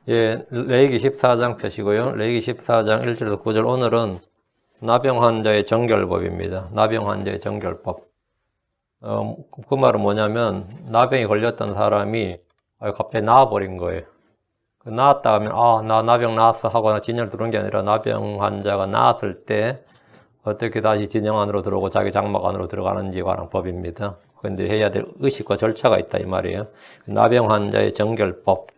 예, 레위기 14장 펴시고요. 레위기 14장 1절에서 9절. 오늘은 나병 환자의 정결법입니다. 나병 환자의 정결법. 그 말은 뭐냐면 나병이 걸렸던 사람이 갑자기 나아버린 거예요. 나았다 하면 나 나병 나았어 하고 진영을 들어온 게 아니라 나병 환자가 나았을 때 어떻게 다시 진영 안으로 들어오고 자기 장막 안으로 들어가는지에 관한 법입니다. 그런데 해야 될 의식과 절차가 있다 이 말이에요. 나병 환자의 정결법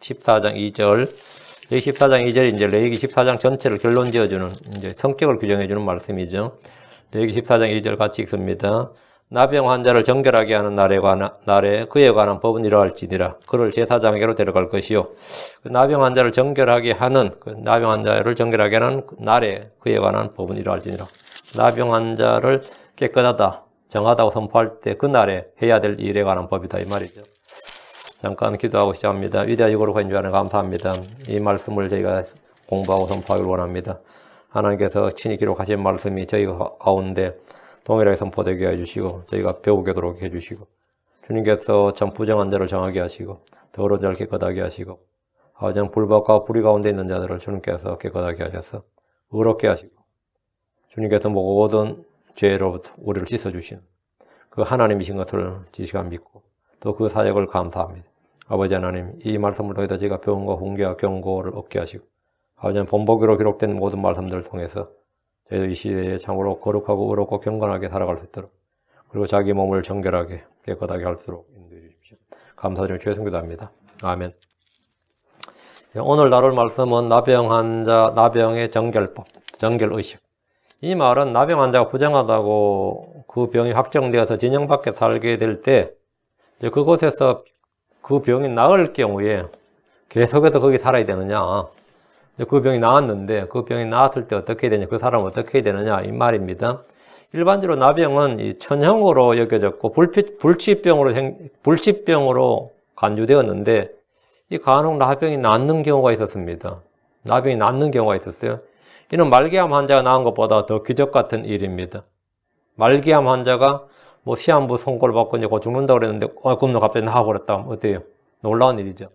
14장 2절. 여기 14장 2절이 이제 레위기 14장 전체를 결론 지어주는 이제 성격을 규정해주는 말씀이죠. 레위기 14장 2절 같이 읽습니다. 나병 환자를 정결하게 하는 날에 그에 관한 법은 이러할지니라. 그를 제사장에게로 데려갈 것이요. 그 나병 환자를 정결하게 하는 나병 환자를 정결하게 하는 날에 그에 관한 법은 이러할지니라. 나병 환자를 깨끗하다, 정하다고 선포할 때 그 날에 해야 될 일에 관한 법이다 이 말이죠. 잠깐 기도하고 시작합니다. 위대하시고 거룩하신 주 하나님 감사합니다. 이 말씀을 저희가 공부하고 선포하기를 원합니다. 하나님께서 친히 기록하신 말씀이 저희 가운데 동일하게 선포되게 해주시고 저희가 배우게 도록 해주시고 주님께서 참 부정한 자를 정하게 하시고 더러운 자를 깨끗하게 하시고 아정 불법과 불의 가운데 있는 자들을 주님께서 깨끗하게 하셔서 의롭게 하시고 주님께서 모든 죄로부터 우리를 씻어주신 그 하나님이신 것을 지시가 믿고 또 그 사역을 감사합니다. 아버지 하나님, 이 말씀을 통해서 저희가 배움과 훈계와 경고를 얻게 하시고 아버지 하나님, 본보기로 기록된 모든 말씀들을 통해서 저희도 이 시대에 참으로 거룩하고 의롭고 경건하게 살아갈 수 있도록 그리고 자기 몸을 정결하게 깨끗하게 할수록 인도해 주십시오. 감사드리며 주의 성기도합니다. 아멘. 오늘 다룰 말씀은 나병 환자, 나병의 정결법, 정결의식. 이 말은 나병 환자가 부정하다고 그 병이 확정되어서 진영 밖에 살게 될 때 이제 그곳에서 그 병이 나을 경우에 계속해서 거기 살아야 되느냐. 그 병이 나았는데 그 병이 나았을 때 어떻게 해야 되냐. 그 사람은 어떻게 해야 되느냐. 이 말입니다. 일반적으로 나병은 이 천형으로 여겨졌고 불치병으로 간주되었는데 이 간혹 나병이 낫는 경우가 있었습니다. 나병이 낫는 경우가 있었어요. 이는 말기암 환자가 나은 것보다 더 기적 같은 일입니다. 말기암 환자가 시한부 선고를 받고 이제 곧 죽는다고 그랬는데, 그럼 갑자기 나아버렸다. 어때요? 놀라운 일이죠.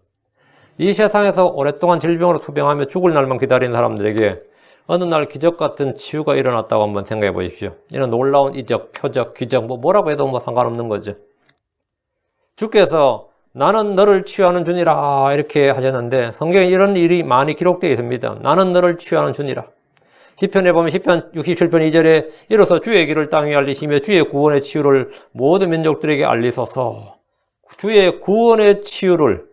이 세상에서 오랫동안 질병으로 투병하며 죽을 날만 기다리는 사람들에게 어느 날 기적 같은 치유가 일어났다고 한번 생각해 보십시오. 이런 놀라운 이적, 표적, 기적, 뭐라고 해도 상관없는 거죠. 주께서 나는 너를 치유하는 주니라 이렇게 하셨는데 성경에 이런 일이 많이 기록되어 있습니다. 나는 너를 치유하는 주니라. 시편에 보면 시편 67편 2절에 이로써 주의 길을 땅에 알리시며 주의 구원의 치유를 모든 민족들에게 알리소서. 주의 구원의 치유를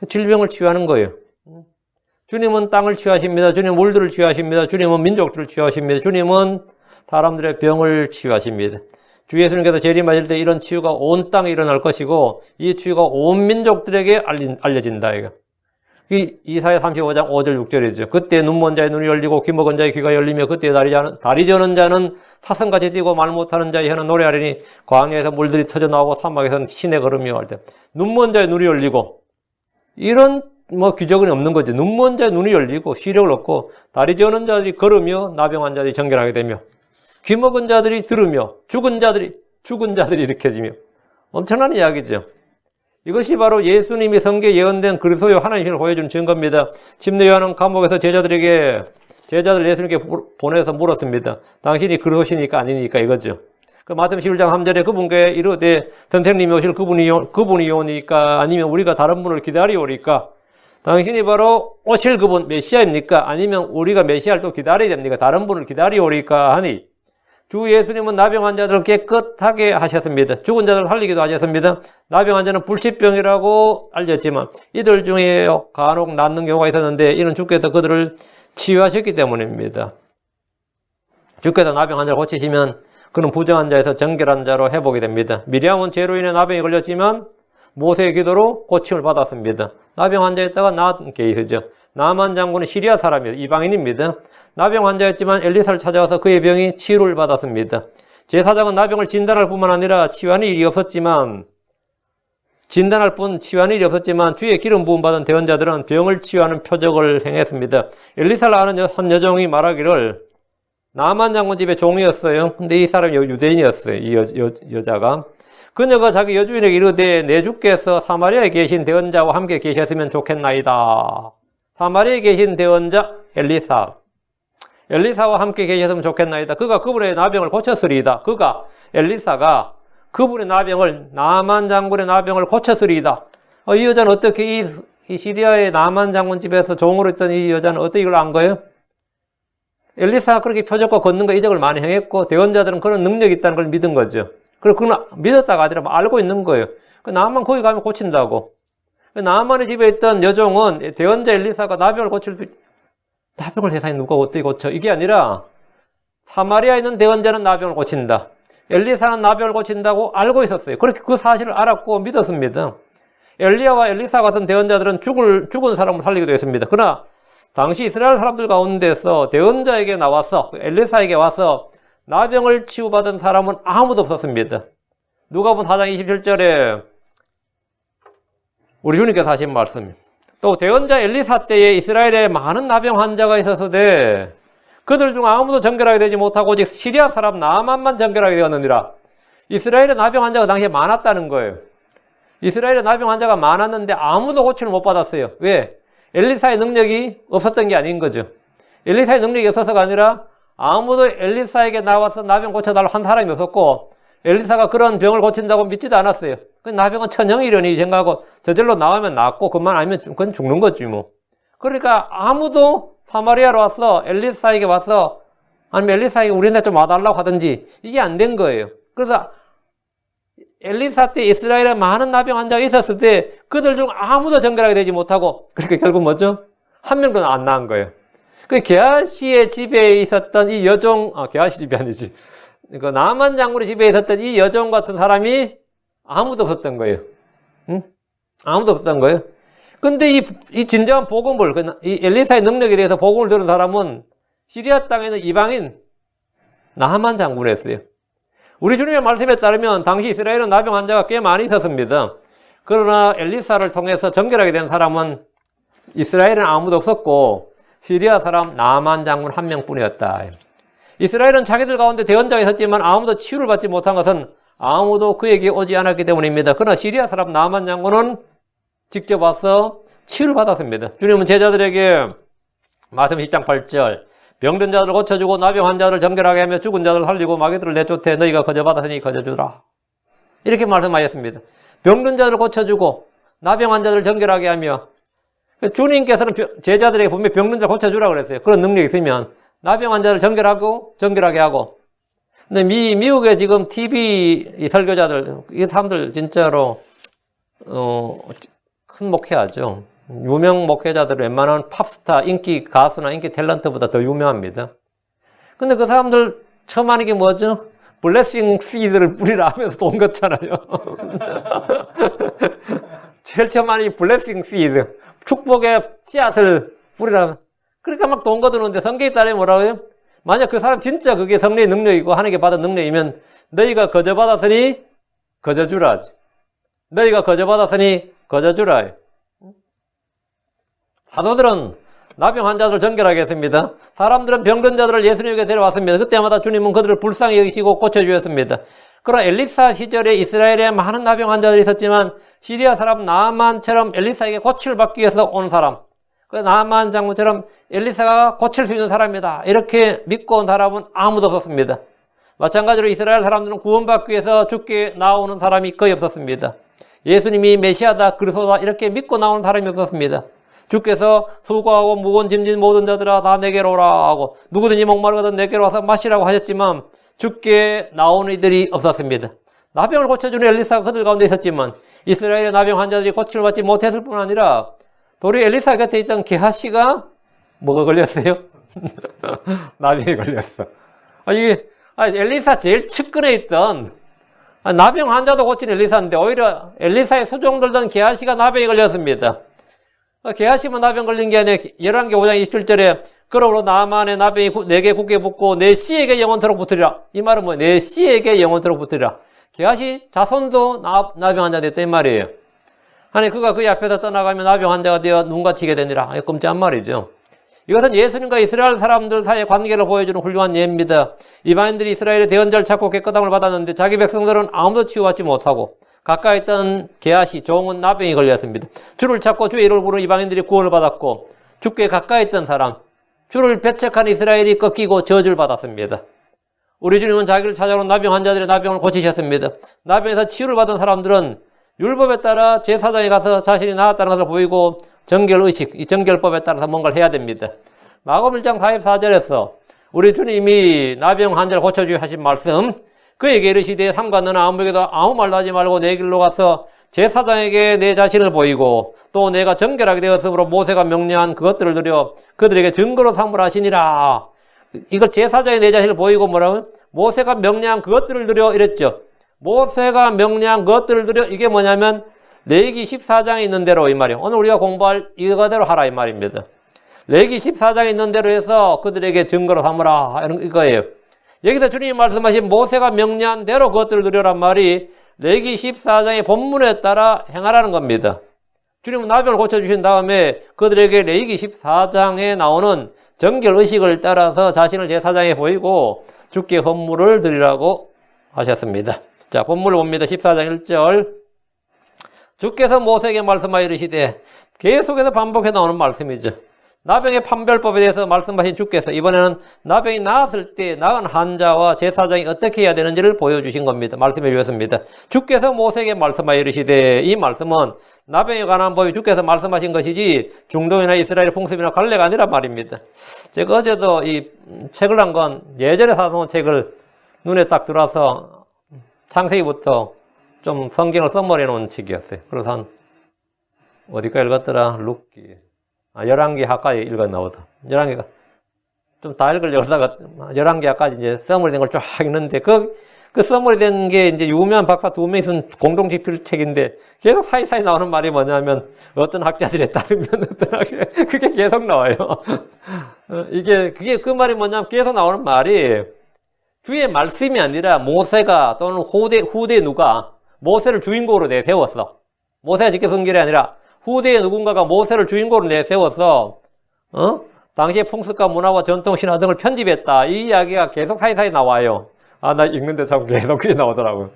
질병을 치유하는 거예요. 주님은 땅을 치유하십니다. 주님은 물들을 치유하십니다. 주님은 민족들을 치유하십니다. 주님은 사람들의 병을 치유하십니다. 주 예수님께서 재림하실 때 이런 치유가 온 땅에 일어날 것이고 이 치유가 온 민족들에게 알려진다. 이거. 이사야 35장 5절 6절이죠. 그때 눈먼 자의 눈이 열리고 귀 먹은 자의 귀가 열리며 그때 다리 저는 자는 사슴같이 뛰고 말 못하는 자의 혀는 노래하리니 광야에서 물들이 터져 나오고 사막에서는 신에 걸으며 할 때 눈먼 자의 눈이 열리고 이런 기적은 없는 거죠. 눈먼 자의 눈이 열리고 시력을 얻고 다리 저는 자들이 걸으며 나병 환자들이 정결하게 되며 귀 먹은 자들이 들으며 죽은 자들이 일으켜지며 엄청난 이야기죠. 이것이 바로 예수님이 성경에 예언된 그리스도요 하나님을 보여주는 증거입니다. 침례 요한은 감옥에서 제자들 예수님께 보내서 물었습니다. 당신이 그리스도시니까 아니니까 이거죠. 그 마태복음 11장 3절에 그분께 이르되 선생님이 오실 그분이 오니까 아니면 우리가 다른 분을 기다리오리까? 당신이 바로 오실 그분 메시아입니까? 아니면 우리가 메시아를 또 기다려야 됩니까? 다른 분을 기다리오리까 하니 주 예수님은 나병 환자들을 깨끗하게 하셨습니다. 죽은 자들을 살리기도 하셨습니다. 나병 환자는 불치병이라고 알렸지만 이들 중에 간혹 낫는 경우가 있었는데 이는 주께서 그들을 치유하셨기 때문입니다. 주께서 나병 환자를 고치시면 그는 부정한 자에서 정결한 자로 회복이 됩니다. 미리암은 죄로 인해 나병이 걸렸지만 모세의 기도로 고침을 받았습니다. 나병 환자였다가 나은 케이스죠. 나만 장군은 시리아 사람이에요. 이방인입니다. 나병 환자였지만 엘리사를 찾아와서 그의 병이 치유를 받았습니다. 제사장은 나병을 진단할 뿐만 아니라 치유하는 일이 없었지만 주의 기름 부음 받은 대언자들은 병을 치유하는 표적을 행했습니다. 엘리사를 아는 한 여종이 말하기를 나만 장군 집의 종이었어요. 근데 이 사람이 유대인이었어요. 이 여자가. 그녀가 자기 여주인에게 이르되 내 주께서 사마리아에 계신 대언자와 함께 계셨으면 좋겠나이다. 사마리아에 계신 대언자 엘리사와 함께 계셨으면 좋겠나이다. 그가 그분의 나병을 고쳤으리이다. 엘리사가 그분의 나병을, 나만 장군의 나병을 고쳤으리이다. 이 여자는 어떻게 이 시리아의 나만 장군 집에서 종으로 있던 이 여자는 어떻게 이걸 안 거예요? 엘리사가 그렇게 표적과 권능과 이적을 많이 행했고 대언자들은 그런 능력이 있다는 걸 믿은 거죠. 그리고 그건 믿었다가 아니라 알고 있는 거예요. 나만 거기 가면 고친다고. 나만의 집에 있던 여종은 대언자 엘리사가 나병을 나병을 세상에 누가 어떻게 고쳐? 이게 아니라 사마리아에 있는 대언자는 나병을 고친다. 엘리사는 나병을 고친다고 알고 있었어요. 그렇게 그 사실을 알았고 믿었습니다. 엘리야와 엘리사 같은 대언자들은 죽은 사람을 살리기도 했습니다. 그러나 당시 이스라엘 사람들 가운데서 대언자에게 나와서 엘리사에게 와서 나병을 치유받은 사람은 아무도 없었습니다. 누가복음 4장 27절에 우리 주님께서 하신 말씀. 또 대언자 엘리사 때에 이스라엘에 많은 나병 환자가 있었으되 그들 중 아무도 정결하게 되지 못하고 오직 시리아 사람 나만만 정결하게 되었느니라. 이스라엘에 나병 환자가 당시에 많았다는 거예요. 이스라엘에 나병 환자가 많았는데 아무도 고침을 못 받았어요. 왜? 엘리사의 능력이 없었던 게 아닌 거죠. 엘리사의 능력이 없어서가 아니라 아무도 엘리사에게 나와서 나병 고쳐달라고 한 사람이 없었고 엘리사가 그런 병을 고친다고 믿지도 않았어요. 나병은 천형이려니 생각하고 저절로 나오면 낫고 그만 아니면 그건 죽는 거지 뭐. 그러니까 아무도 사마리아로 와서 엘리사에게 와서 아니면 엘리사에게 우리한테 좀 와달라고 하든지 이게 안 된 거예요. 그래서 엘리사 때 이스라엘에 많은 나병 환자가 있었을 때 그들 중 아무도 정결하게 되지 못하고 그러니까 결국 뭐죠? 한 명도 안 나은 거예요. 그 게하시의 집에 있었던 이 여종, 게하시 집이 아니지. 그 나만 장군의 집에 있었던 이 여종 같은 사람이 아무도 없었던 거예요. 응? 아무도 없었던 거예요. 근데 이 진정한 복음을, 이 엘리사의 능력에 대해서 복음을 들은 사람은 시리아 땅에 있는 이방인 나만 장군이었어요. 우리 주님의 말씀에 따르면 당시 이스라엘은 나병 환자가 꽤 많이 있었습니다. 그러나 엘리사를 통해서 정결하게 된 사람은 이스라엘은 아무도 없었고 시리아 사람 나만 장군 한 명뿐이었다. 이스라엘은 자기들 가운데 대언자가 있었지만 아무도 치유를 받지 못한 것은 아무도 그에게 오지 않았기 때문입니다. 그러나 시리아 사람 나만 장군은 직접 와서 치유를 받았습니다. 주님은 제자들에게 마태복음 10장 8절 병든 자들을 고쳐주고 나병 환자들을 정결하게 하며 죽은 자들을 살리고 마귀들을 내쫓되 너희가 거저 받았으니 거저 주라. 이렇게 말씀하셨습니다. 병든 자들을 고쳐주고 나병 환자들을 정결하게 하며 주님께서는 제자들에게 분명히 병든 자를 고쳐주라 그랬어요. 그런 능력이 있으면 나병 환자를 정결하게 하고. 근데 미국에 지금 TV 설교자들, 이 사람들 진짜로 큰 목회하죠. 유명 목회자들 웬만한 팝스타, 인기 가수나 인기 탤런트보다 더 유명합니다. 근데 그 사람들 처음 하는 게 뭐죠? 블레싱 시드를 뿌리라 하면서 돈 걷잖아요. 제일 처음 하는 게 블레싱 시드. 축복의 씨앗을 뿌리라. 그러니까 막 돈 거두는데 성경에 따르면 뭐라고요? 만약 그 사람 진짜 그게 성령의 능력이고 하나님께 받은 능력이면 너희가 거저 받았으니 거저 주라. 너희가 거저 받았으니 거저 주라. 사도들은 나병 환자들을 정결하게 했습니다. 사람들은 병든 자들을 예수님에게 데려왔습니다. 그때마다 주님은 그들을 불쌍히 여기시고 고쳐주셨습니다. 그러나 엘리사 시절에 이스라엘에 많은 나병 환자들이 있었지만 시리아 사람 나만처럼 엘리사에게 고침을 받기 위해서 온 사람, 그 나만 장군처럼 엘리사가 고칠 수 있는 사람이다 이렇게 믿고 온 사람은 아무도 없었습니다. 마찬가지로 이스라엘 사람들은 구원받기 위해서 죽게 나오는 사람이 거의 없었습니다. 예수님이 메시아다 그리스도다 이렇게 믿고 나오는 사람이 없었습니다. 주께서 수고하고 무거운 짐진 모든 자들아 다 내게로 오라 하고 누구든지 목마르거든 내게로 와서 마시라고 하셨지만 죽게 나오는 이들이 없었습니다. 나병을 고쳐주는 엘리사가 그들 가운데 있었지만 이스라엘의 나병 환자들이 고침을 받지 못했을 뿐 아니라 도리 엘리사 곁에 있던 게하시가 뭐가 걸렸어요? 나병이 걸렸어. 엘리사 제일 측근에 있던 나병 환자도 고친 엘리사인데 오히려 엘리사의 소종 들던 게하시가 나병이 걸렸습니다. 게하시면 나병 걸린 게 아니라 열왕기 5장 27절에 그러므로 나만의 나병이 내게 굳게 붙고 내 씨에게 영원토록 붙으리라. 이 말은 뭐예요? 내 씨에게 영원토록 붙으리라. 게하시 자손도 나병 환자 됐다 이 말이에요. 아니 그가 그 앞에서 떠나가면 나병 환자가 되어 눈 갇히게 되니라. 끔찍한 말이죠. 이것은 예수님과 이스라엘 사람들 사이의 관계를 보여주는 훌륭한 예입니다. 이방인들이 이스라엘의 대언자를 찾고 깨끗함을 받았는데 자기 백성들은 아무도 치유받지 못하고 가까이 있던 게하시, 종은 나병이 걸렸습니다. 주를 찾고 주의 이름을 부르는 이방인들이 구원을 받았고 주께 가까이 있던 사람, 주를 배척한 이스라엘이 꺾이고 저주를 받았습니다. 우리 주님은 자기를 찾아오는 나병 환자들의 나병을 고치셨습니다. 나병에서 치유를 받은 사람들은 율법에 따라 제사장에 가서 자신이 나았다는 것을 보이고 정결의식, 이 정결법에 따라서 뭔가를 해야 됩니다. 마가복음 1장 44절에서 우리 주님이 나병 환자를 고쳐주기 하신 말씀, 그에게 이르시되 삼가 너는 아무에게도 아무 말도 하지 말고 내 길로 가서 제사장에게 내 자신을 보이고 또 내가 정결하게 되었으므로 모세가 명령한 그것들을 드려 그들에게 증거로 삼으라 하시니라. 이걸 제사장에 내 자신을 보이고 뭐라고? 모세가 명령한 그것들을 드려 이랬죠. 모세가 명령한 그것들을 드려, 이게 뭐냐면 레위기 14장에 있는 대로 이 말이에요. 오늘 우리가 공부할 이거대로 하라 이 말입니다. 레위기 14장에 있는 대로 해서 그들에게 증거로 삼으라 이거예요. 여기서 주님이 말씀하신 모세가 명령한 대로 그것들을 드려란 말이 레위기 14장의 본문에 따라 행하라는 겁니다. 주님은 나병을 고쳐주신 다음에 그들에게 레위기 14장에 나오는 정결의식을 따라서 자신을 제사장에 보이고 주께 헌물을 드리라고 하셨습니다. 자, 본문을 봅니다. 14장 1절. 주께서 모세에게 말씀하여 이르시되, 계속해서 반복해 나오는 말씀이죠. 나병의 판별법에 대해서 말씀하신 주께서 이번에는 나병이 나았을 때 나은 환자와 제사장이 어떻게 해야 되는지를 보여주신 겁니다. 말씀해 주셨습니다. 주께서 모세에게 말씀하여 이르시되, 이 말씀은 나병에 관한 법이 주께서 말씀하신 것이지 중동이나 이스라엘의 풍습이나 관례가 아니란 말입니다. 제가 어제도 이 책을 한 건 예전에 사놓은 책을 눈에 딱 들어와서 창세기부터 좀 성경을 써머려 놓은 책이었어요. 그래서 한 어디까지 읽었더라? 룻기. 11개 하까지 읽어 나오다. 11개가 좀 다 읽으려고 하다가 11개 하까지 이제 써머리 된 걸 쫙 읽는데 그 써머리 된 게 이제 유명한 박사 2명이 쓴 공동 집필 책인데 계속 사이사이 나오는 말이 뭐냐면 어떤 학자들에 따르면 어떤 학자 그게 계속 나와요. 그게 그 말이 뭐냐면 계속 나오는 말이 주의 말씀이 아니라 모세가 또는 후대 누가 모세를 주인공으로 내세웠어. 모세가 직접 쓴 게 아니라 후대의 누군가가 모세를 주인공으로 내세워서 당시의 풍습과 문화와 전통, 신화 등을 편집했다. 이 이야기가 계속 사이사이 나와요. 나 읽는데 참 계속 그게 나오더라고요.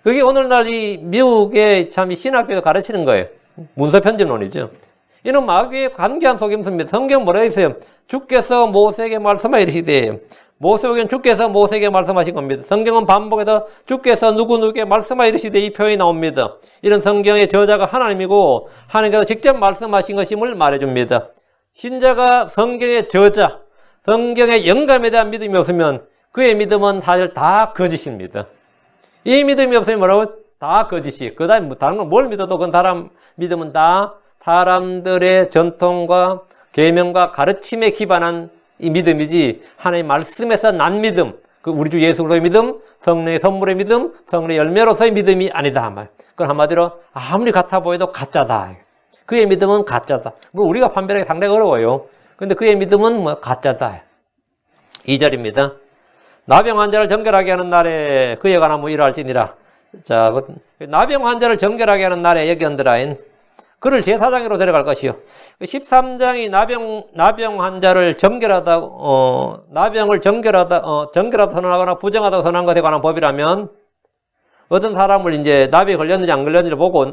그게 오늘날 이 미국의 참 신학교에서 가르치는 거예요. 문서 편집론이죠. 이는 마귀의 간계한 속임수입니다. 성경 뭐라 했어요? 주께서 모세에게 말씀하여 이르시되, 모세에게는 주께서 모세에게 말씀하신 겁니다. 성경은 반복해서 주께서 누구누구에게 말씀하여 이르시되 이 표현이 나옵니다. 이런 성경의 저자가 하나님이고 하나님께서 직접 말씀하신 것임을 말해줍니다. 신자가 성경의 저자, 성경의 영감에 대한 믿음이 없으면 그의 믿음은 사실 다 거짓입니다. 이 믿음이 없으면 뭐라고? 다 거짓이. 그 다음에 다른 건 뭘 믿어도 그 사람 믿음은 다 사람들의 전통과 계명과 가르침에 기반한 이 믿음이지 하나님의 말씀에서 난 믿음, 그 우리 주 예수 그리스도의 믿음, 성령의 선물의 믿음, 성령의 열매로서의 믿음이 아니다 말. 그건 한마디로 아무리 같아 보여도 가짜다. 그의 믿음은 가짜다. 물론 우리가 판별하기 상당히 어려워요. 근데 그의 믿음은 뭐 가짜다. 2절입니다. 나병 환자를 정결하게 하는 날에 그에 관한 뭐 이러할지니라. 자, 나병 환자를 정결하게 하는 날에 여기 언더라인. 그를 제사장으로 데려갈 것이요. 13장이 나병 환자를 나병을 정결하다 선언하거나 부정하다고 선언한 것에 관한 법이라면 어떤 사람을 이제 나병이 걸렸는지 안 걸렸는지를 보고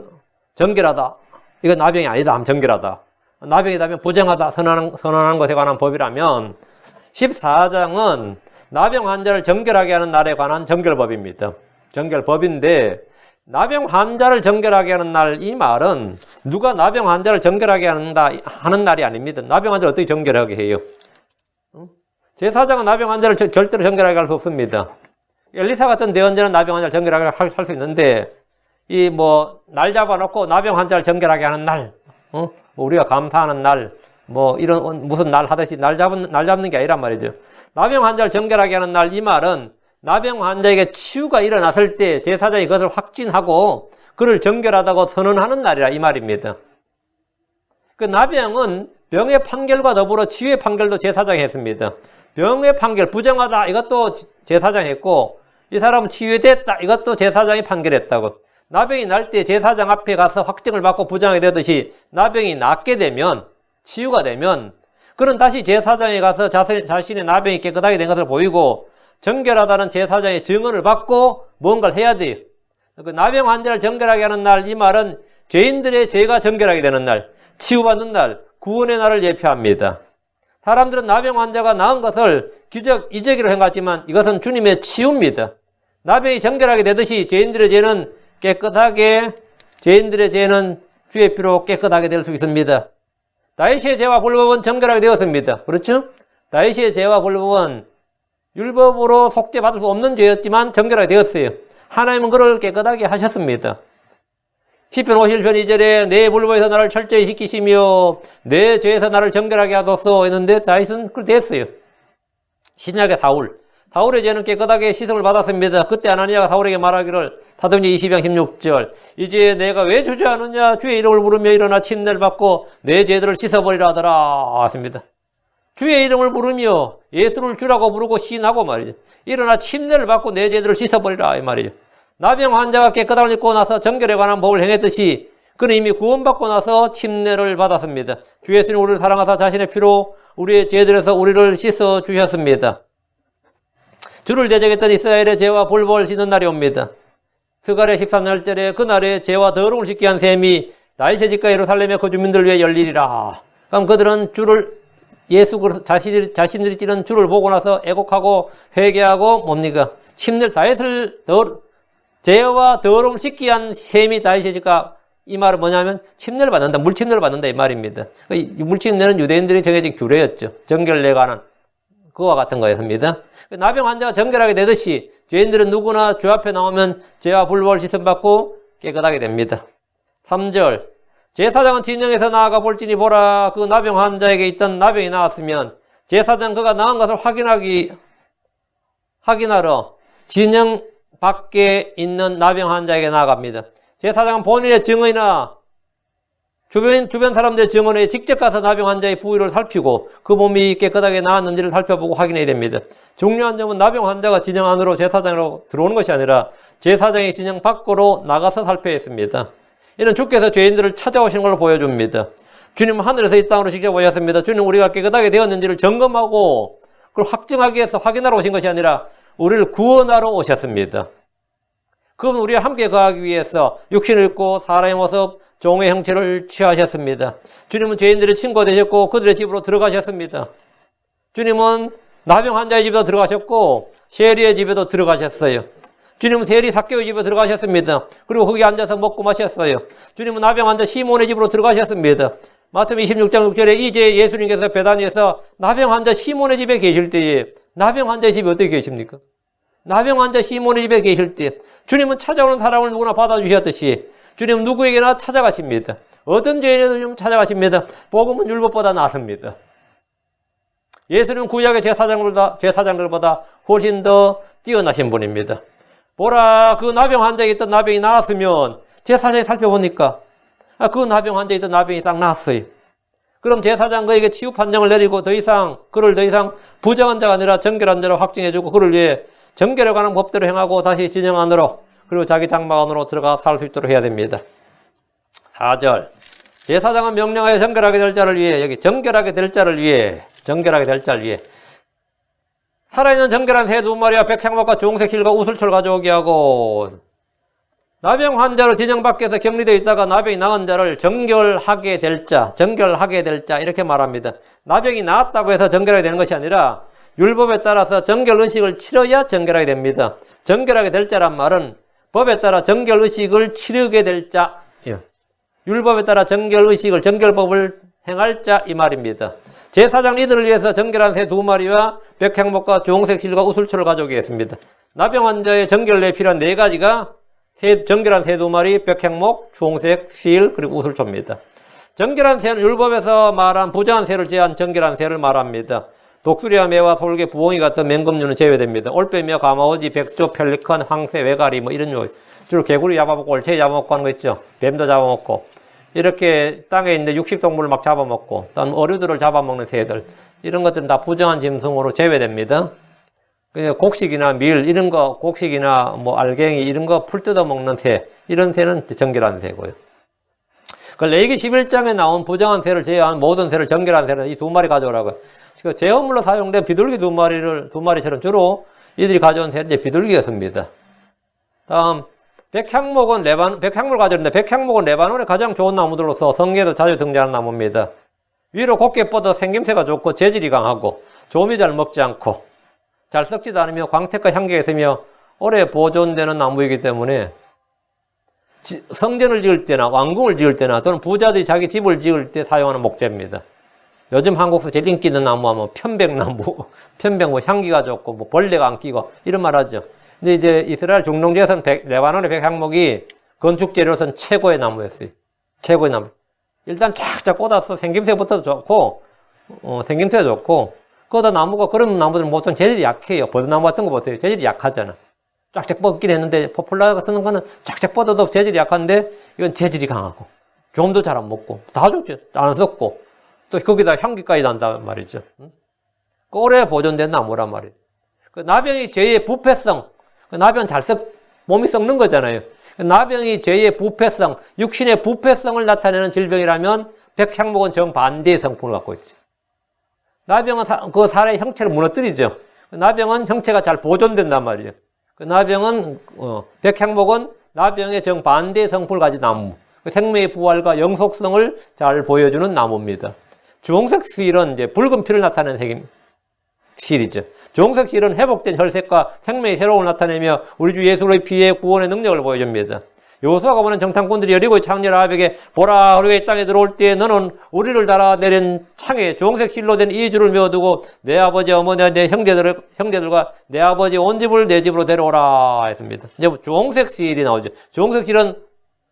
정결하다. 이거 나병이 아니다 하면 정결하다. 나병이다면 부정하다 선언한 것에 관한 법이라면 14장은 나병 환자를 정결하게 하는 날에 관한 정결법입니다. 정결법인데 나병 환자를 정결하게 하는 날, 이 말은 누가 나병 환자를 정결하게 하는 날이 아닙니다. 나병 환자를 어떻게 정결하게 해요? 제사장은 나병 환자를 절대로 정결하게 할 수 없습니다. 엘리사 같은 대언자는 나병 환자를 정결하게 할 수 있는데 날 잡아놓고 나병 환자를 정결하게 하는 날, 우리가 감사하는 날, 이런 무슨 날 하듯이 날 잡는 게 아니란 말이죠. 나병 환자를 정결하게 하는 날, 이 말은 나병 환자에게 치유가 일어났을 때 제사장이 그것을 확진하고 그를 정결하다고 선언하는 날이라 이 말입니다. 그 나병은 병의 판결과 더불어 치유의 판결도 제사장이 했습니다. 병의 판결, 부정하다 이것도 제사장이 했고 이 사람은 치유됐다 이것도 제사장이 판결했다고. 나병이 날 때 제사장 앞에 가서 확증을 받고 부정하게 되듯이 나병이 낫게 되면, 치유가 되면 그는 다시 제사장에 가서 자신의 나병이 깨끗하게 된 것을 보이고 정결하다는 제사장의 증언을 받고 뭔가를 해야 돼요. 그 나병 환자를 정결하게 하는 날, 이 말은 죄인들의 죄가 정결하게 되는 날, 치유받는 날, 구원의 날을 예표합니다. 사람들은 나병 환자가 나은 것을 기적, 이적으로 생각하지만 이것은 주님의 치유입니다. 나병이 정결하게 되듯이 죄인들의 죄는 주의 피로 깨끗하게 될 수 있습니다. 다윗의 죄와 불법은 정결하게 되었습니다. 그렇죠? 다윗의 죄와 불법은 율법으로 속죄받을 수 없는 죄였지만 정결하게 되었어요. 하나님은 그를 깨끗하게 하셨습니다. 시편 51편 2절에 내 불법에서 나를 철저히 지키시며 내 죄에서 나를 정결하게 하소서 했는데 다윗은 그렇게 됐어요. 신약의 사울의 죄는 깨끗하게 씻음을 받았습니다. 그때 아나니아가 사울에게 말하기를 사도행전 20장 16절 이제 내가 왜 주저하느냐 주의 이름을 부르며 일어나 침례를 받고 내 죄들을 씻어버리라 하더라 하십니다. 주의 이름을 부르며 예수를 주라고 부르고 시인하고 말이죠. 일어나 침례를 받고 내 죄들을 씻어버리라 이 말이죠. 나병 환자가 깨끗함을 입고 나서 정결에 관한 법을 행했듯이 그는 이미 구원받고 나서 침례를 받았습니다. 주 예수님 우리를 사랑하사 자신의 피로 우리의 죄들에서 우리를 씻어 주셨습니다. 주를 대적했던 이스라엘의 죄와 불법을 씻는 날이 옵니다. 스가랴 13절 1절에 그날에 죄와 더러움을 씻게 한 셈이 다윗의 집과 예루살렘의 그 주민들을 위해 열리리라. 그럼 그들은 자신들이 찌른 주를 보고 나서 애곡하고 회개하고 뭡니까? 죄와 더러움을 씻게 한 셈이 다윗의 집과 이 말은 뭐냐면 침례를 받는다, 물침례를 받는다 이 말입니다. 이 물침례는 유대인들이 정해진 규례였죠. 정결례에 관한 그와 같은 거였습니다. 나병 환자가 정결하게 되듯이 죄인들은 누구나 주 앞에 나오면 죄와 불법을 씻음받고 깨끗하게 됩니다. 3절 제사장은 진영에서 나아가 볼지니 보라 그 나병 환자에게 있던 나병이 나았으면 제사장 그가 나은 것을 확인하러 진영 밖에 있는 나병 환자에게 나아갑니다. 제사장은 본인의 증언이나 주변 사람들의 증언에 직접 가서 나병 환자의 부위를 살피고 그 몸이 깨끗하게 나았는지를 살펴보고 확인해야 됩니다. 중요한 점은 나병 환자가 진영 안으로 제사장으로 들어오는 것이 아니라 제사장이 진영 밖으로 나가서 살펴야 했습니다. 이는 주께서 죄인들을 찾아오시는 걸 보여줍니다. 주님은 하늘에서 이 땅으로 직접 오셨습니다. 주님 우리가 깨끗하게 되었는지를 점검하고 그걸 확증하기 위해서 확인하러 오신 것이 아니라 우리를 구원하러 오셨습니다. 그분 우리와 함께 거하기 위해서 육신을 입고 사람의 모습 종의 형체를 취하셨습니다. 주님은 죄인들의 친구가 되셨고 그들의 집으로 들어가셨습니다. 주님은 나병 환자의 집에도 들어가셨고 세리의 집에도 들어가셨어요. 주님은 세리 삭개의 집에 들어가셨습니다. 그리고 거기 앉아서 먹고 마셨어요. 주님은 나병 환자 시몬의 집으로 들어가셨습니다. 마태복음 26장 6절에 이제 예수님께서 베다니에서 나병 환자 시몬의 집에 계실 때에 나병 환자의 집에 어떻게 계십니까? 나병 환자 시몬의 집에 계실 때 주님은 찾아오는 사람을 누구나 받아주셨듯이 주님은 누구에게나 찾아가십니다. 어떤 죄인에도 좀 찾아가십니다. 복음은 율법보다 낫습니다. 예수님은 구약의 제사장들보다 훨씬 더 뛰어나신 분입니다. 보라 그 나병 환자에 있던 나병이 나았으면 제사장이 살펴보니까 그 나병 환자에 있던 나병이 딱 나았어요. 그럼 제사장 그에게 치유 판정을 내리고 그를 더 이상 부정한 자가 아니라 정결한 자로 확증해주고 그를 위해 정결에 관한 법대로 행하고 다시 진영 안으로 그리고 자기 장막 안으로 들어가 살 수 있도록 해야 됩니다. 4절 제사장은 명령하여 정결하게 될 자를 위해 여기 정결하게 될 자를 위해 살아있는 정결한 새 2마리와 백향목과 주홍색 실과 우슬초를 가져오게 하고 나병 환자로 진영 밖에서 격리되어 있다가 나병이 나은 자를 정결하게 될 자 이렇게 말합니다. 나병이 나았다고 해서 정결하게 되는 것이 아니라 율법에 따라서 정결의식을 치러야 정결하게 됩니다. 정결하게 될 자란 말은 법에 따라 정결의식을 치르게 될 자, 율법에 따라 정결법을 행할 자 이 말입니다. 제사장 이들을 위해서 정결한 새 2마리와 백향목과 주홍색 실과 우슬초를 가져오게 했습니다. 나병 환자의 정결에 필요한 4가지가 정결한 새 2마리, 백향목, 주홍색 실 그리고 우슬초입니다. 정결한 새는 율법에서 말한 부정한 새를 제한 정결한 새를 말합니다. 독수리와 매와 솔개, 부엉이 같은 맹금류는 제외됩니다. 올빼미와 가마오지, 백조, 펠리컨, 황새, 외가리 이런 류 주로 개구리 잡아먹고 올챙이 잡아먹고 하는 거 있죠. 뱀도 잡아먹고 이렇게 땅에 있는 육식동물을 막 잡아먹고 또는 어류들을 잡아먹는 새들 이런 것들은 다 부정한 짐승으로 제외됩니다. 곡식이나 밀 이런 거 곡식이나 뭐 알갱이 이런 거 풀 뜯어먹는 새 이런 새는 정결한 새고요. 그 레위기 11장에 나온 부정한 새를 제외한 모든 새를 정결한 새는 이 두 마리 가져오라고요. 그 제어물로 사용된 비둘기 두 마리처럼 주로 이들이 가져온 새는 이제 비둘기였습니다. 다음, 백향목을 가져오는데 백향목은 레바논의 가장 좋은 나무들로서 성경에도 자주 등장하는 나무입니다. 위로 곱게 뻗어 생김새가 좋고 재질이 강하고 조미 잘 먹지 않고 잘 썩지도 않으며 광택과 향기가 있으며 오래 보존되는 나무이기 때문에 성전을 지을 때나 왕궁을 지을 때나 또는 부자들이 자기 집을 지을 때 사용하는 목재입니다. 요즘 한국에서 제일 인기 있는 나무 하면 편백나무, 편백 향기가 좋고 뭐 벌레가 안 끼고 이런 말 하죠. 근데 이제 이스라엘 중동지에서는 레바논의 백향목이 건축 재료로서는 최고의 나무였어요. 최고의 나무. 일단 쫙쫙 꽂아서 생김새부터 좋고, 생김새가 좋고, 거기다 나무가, 그런 나무들은 보통 재질이 약해요. 버드나무 같은 거 보세요. 재질이 약하잖아. 쫙쫙 뻗긴 했는데, 포플라가 쓰는 거는 쫙쫙 뻗어도 재질이 약한데, 이건 재질이 강하고, 좀도 잘 안 먹고, 다 좋죠. 안 썩고, 또 거기다 향기까지 난단 말이죠. 오래 보존된 나무란 말이에요. 그 나병이 죄의 부패성, 그 나병은 몸이 썩는 거잖아요. 나병이 죄의 부패성, 육신의 부패성을 나타내는 질병이라면 백향목은 정반대의 성품을 갖고 있죠. 나병은 그 사람의 형체를 무너뜨리죠. 나병은 형체가 잘 보존된단 말이에요. 그 나병은 백향목은 나병의 정반대의 성품을 가진 나무, 생명의 부활과 영속성을 잘 보여주는 나무입니다. 주홍색 실은 이제 붉은 피를 나타내는 실이죠. 주홍색 실은 회복된 혈색과 생명의 새로움을 나타내며 우리 주 예수의 피의 구원의 능력을 보여줍니다. 여호수아가 보는 정탐꾼들이 여리고의 창녀 라합에게 보라, 우리가 이 땅에 들어올 때 너는 우리를 달아 내린 창에 주홍색 실로 된 이 줄을 메어두고 내 아버지 어머니와 내 형제들과 내 아버지 온 집을 내 집으로 데려오라 했습니다. 이제 주홍색 실이 나오죠. 주홍색 실은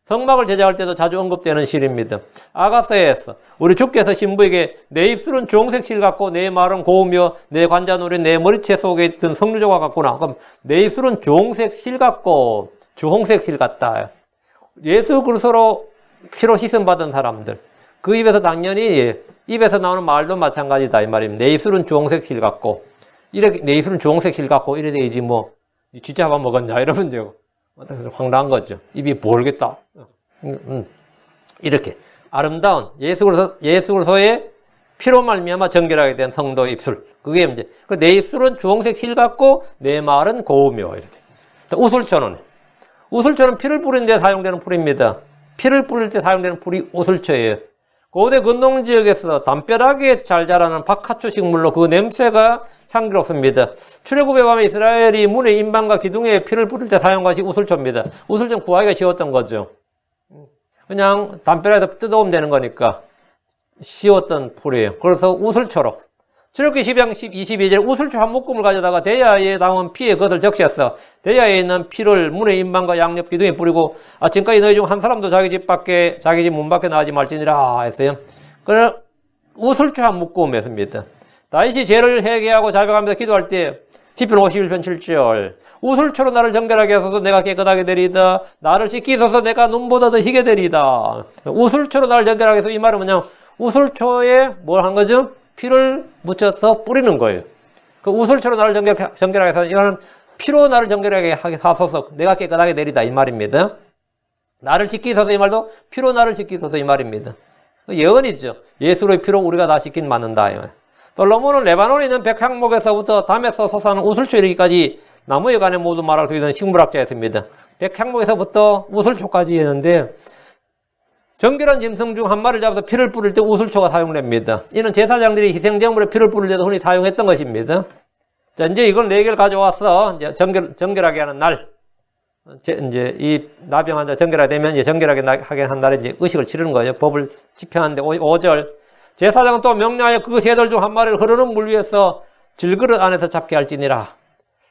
성막을 제작할 때도 자주 언급되는 실입니다. 아가서에서 우리 주께서 신부에게 내 입술은 주홍색 실 같고 내 말은 고우며 내 관자놀이는 내 머리채 속에 있던 석류조각 같구나. 그럼 내 입술은 주홍색 실 같고 주홍색 실 같다. 예수 그리스도로 피로 씻음 받은 사람들, 그 입에서 당연히 입에서 나오는 말도 마찬가지다 이 말입니다. 내 입술은 주홍색 실 같고 이렇게 내 입술은 주홍색 실 같고 이래 되지 뭐 진짜 밥 먹었냐 이러면 이제 황당한 거죠. 입이 모르겠다. 이렇게 아름다운 예수 그리스도의 피로 말미암아 정결하게 된 성도 입술. 그게 이제 내 입술은 주홍색 실 같고 내 말은 고우며 이렇게. 우슬초는 피를 뿌리는 데 사용되는 풀입니다. 피를 뿌릴 때 사용되는 풀이 우슬초예요. 고대 근동 지역에서 담벼락에 잘 자라는 바카초 식물로 그 냄새가 향기롭습니다. 출애굽에 보면 이스라엘이 문의 임방과 기둥에 피를 뿌릴 때 사용한 것이 우슬초입니다. 우슬초는 구하기가 쉬웠던 거죠. 그냥 담벼락에서 뜯어오면 되는 거니까 쉬웠던 풀이에요. 그래서 우슬초로. 출애굽기 12장 22절 우슬초 한 묶음을 가져다가 대야에 남은 피의 것을 적셔서 대야에 있는 피를 문의 임방과 양옆 기둥에 뿌리고 아침까지 너희 중 한 사람도 자기 집 문 밖에 나가지 말지니라 했어요. 그래서 우슬초 한 묶음이었습니다. 다윗이 죄를 회개하고 자백하면서 기도할 때 시편 51편 7절 우슬초로 나를 정결하게 하소서 내가 깨끗하게 되리이다. 나를 씻기소서 내가 눈보다 더 희게 되리이다. 우슬초로 나를 정결하게 해서 이 말은 뭐냐 우슬초에 뭘 한 거죠? 피를 묻혀서 뿌리는 거예요. 그 우슬초로 나를 정결하게 해서 이거는 피로 나를 정결하게 하게 하소서 내가 깨끗하게 되리다 이 말입니다. 나를 씻기소서 이 말도 피로 나를 씻기소서 이 말입니다. 예언이죠. 예수의 피로 우리가 다 씻긴 맞는다. 솔로몬은 레바논에 있는 백향목에서부터 담에서 솟아나는 우슬초 이르기까지 나무에 관해 모두 말할 수 있는 식물학자였습니다. 백향목에서부터 우슬초까지 했는데 정결한 짐승 중 한 마리를 잡아서 피를 뿌릴 때 우슬초가 사용됩니다. 이는 제사장들이 희생제물에 피를 뿌릴 때도 흔히 사용했던 것입니다. 자, 이제 이걸 4개를 가져와서 이제 정결하게 하는 날, 이제 이 나병 환자 정결하게 되면 이제 정결하게 하게 한 날에 이제 의식을 치르는 거죠. 법을 집행하는데 5절 제사장은 또 명령하여 그 새들 중 한 마리를 흐르는 물 위에서 질그릇 안에서 잡게 할지니라.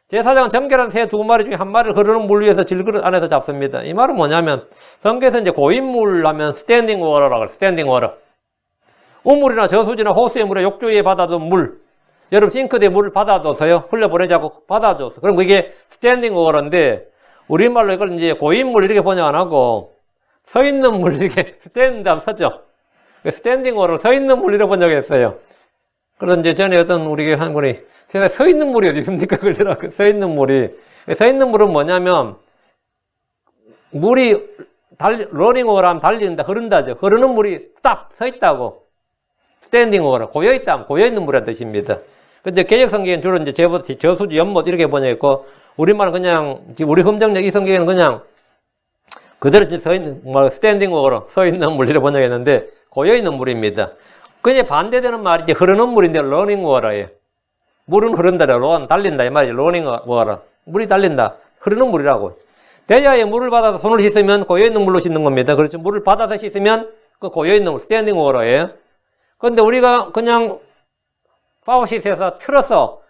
제사장은 정결한 새 2마리 중에 한 마리를 흐르는 물 위에서 질그릇 안에서 잡습니다. 이 말은 뭐냐면 성경에서 이제 고인물 하면 스탠딩 워러라고 그래요. 스탠딩 워러. 우물이나 저수지나 호수의 물에 욕조에 받아둔 물. 여러분 싱크대에 물을 받아둬서요. 흘려보내자고 받아줘서. 그럼 그게 스탠딩 워러인데 우리말로 이걸 이제 고인물 이렇게 번역 안 하고 서 있는 물 이렇게 스탠드 하면 서죠. 스탠딩 워러를 서 있는 물 이렇게 번역했어요. 그래서 이제 전에 어떤 우리 한 분이 세상에 서 있는 물이 어디 있습니까? 그러더라고요. 서 있는 물이. 서 있는 물은 뭐냐면 물이 러닝 오어라 하면 달린다, 흐른다죠. 흐르는 물이 딱 서 있다고. 스탠딩 오어라, 고여있다, 고여있는 물이라는 뜻입니다. 근데 개혁성경에는 주로 이제 저수지, 연못 이렇게 번역했고, 우리말은 그냥, 우리 흠정력 이 성경에는 그냥 그대로 서 있는, 스탠딩 오어라, 서 있는 물이라고 번역했는데, 고여있는 물입니다. 그게 반대되는 말이 이제 흐르는 물인데, 러닝 오어라예요. 물은 흐른다, 달린다, 이 말이죠. 러닝 오어라. 물이 달린다. 흐르는 물이라고. 대야에 물을 받아서 손을 씻으면 고여있는 물로 씻는 겁니다. 그렇죠. 물을 받아서 씻으면 그 고여있는 물, 스탠딩 오어라예요. 그런데 우리가 그냥 파워시스에서 틀어서